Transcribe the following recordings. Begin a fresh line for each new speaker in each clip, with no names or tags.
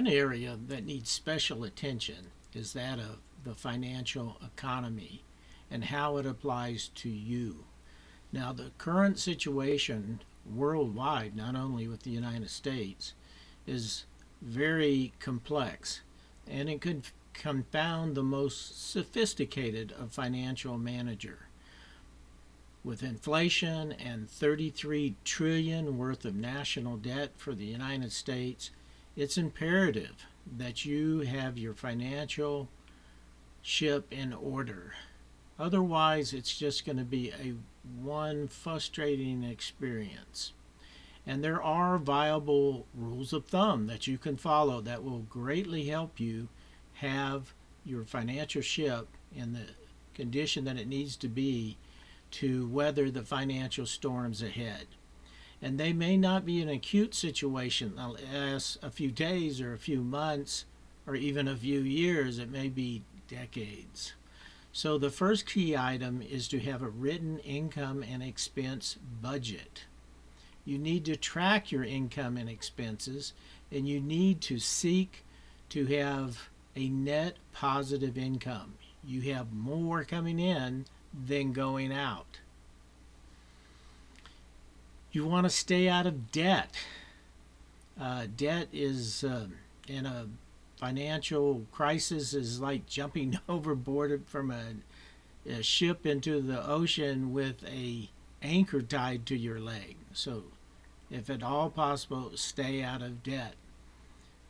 area that needs special attention is that of the financial economy and how it applies to you. Now, the current situation worldwide, not only with the United States, is very complex, and it could confound the most sophisticated of financial manager. With inflation and 33 trillion worth of national debt for the United States, it's imperative that you have your financial ship in order. Otherwise, it's just going to be a one frustrating experience. And there are viable rules of thumb that you can follow that will greatly help you have your financial ship in the condition that it needs to be to weather the financial storms ahead. And they may not be an acute situation that'll last a few days or a few months or even a few years. It may be decades. So the first key item is to have a written income and expense budget. You need to track your income and expenses, and you need to seek to have a net positive income. You have more coming in than going out. You want to stay out of debt. Debt is in a financial crisis is like jumping overboard from a ship into the ocean with a anchor tied to your leg. So if at all possible, stay out of debt.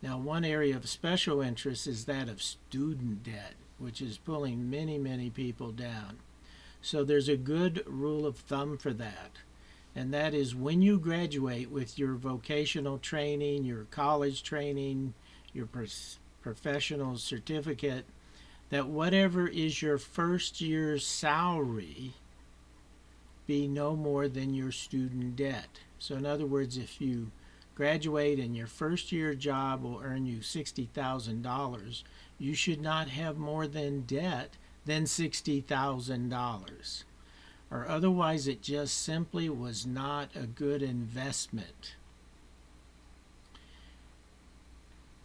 Now, one area of special interest is that of student debt, which is pulling many, many people down. So there's a good rule of thumb for that. And that is when you graduate with your vocational training, your college training, your professional certificate, that whatever is your first year's salary be no more than your student debt. So in other words, if you graduate and your first year job will earn you $60,000, you should not have more than debt than $60,000. Or otherwise it just simply was not a good investment.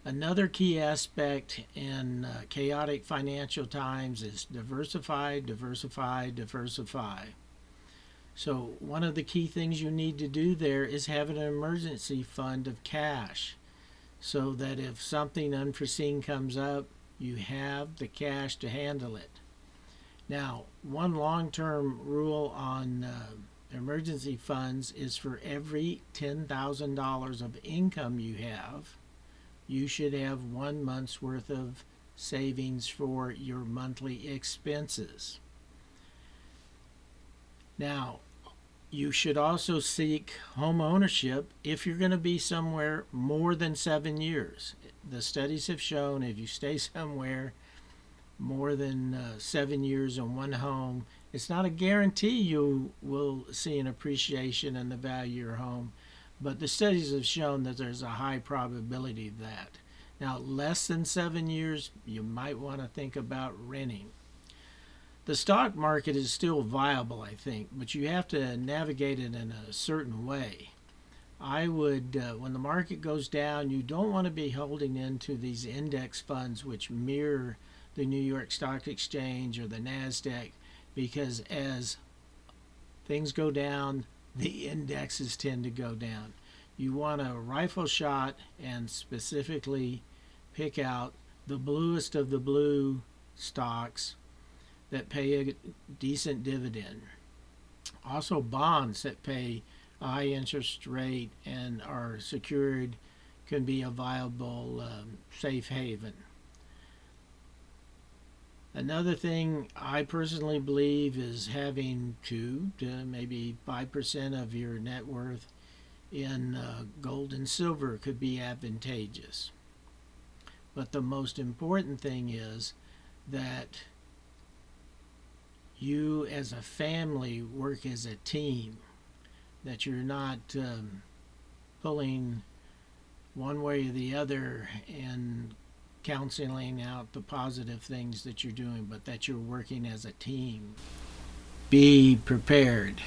Another key aspect in chaotic financial times is diversify, diversify, diversify. So one of the key things you need to do there is have an emergency fund of cash so that if something unforeseen comes up, you have the cash to handle it. Now, one long-term rule on emergency funds is for every $10,000 of income you have, you should have 1 month's worth of savings for your monthly expenses. Now, you should also seek home ownership if you're going to be somewhere more than 7 years. The studies have shown if you stay somewhere more than 7 years in one home, it's not a guarantee you will see an appreciation in the value of your home, but the studies have shown that there's a high probability of that. Now, less than 7 years, you might want to think about renting. The stock market is still viable, I think, but you have to navigate it in a certain way. I would, when the market goes down, you don't want to be holding into these index funds which mirror the New York Stock Exchange or the NASDAQ, because as things go down, the indexes tend to go down. You want a rifle shot and specifically pick out the bluest of the blue stocks that pay a decent dividend. Also bonds that pay a high interest rate and are secured can be a viable safe haven. Another thing I personally believe is having 2 to maybe 5% of your net worth in gold and silver could be advantageous. But the most important thing is that you as a family work as a team, that you're not pulling one way or the other and counseling out the positive things that you're doing, but that you're working as a team. Be prepared.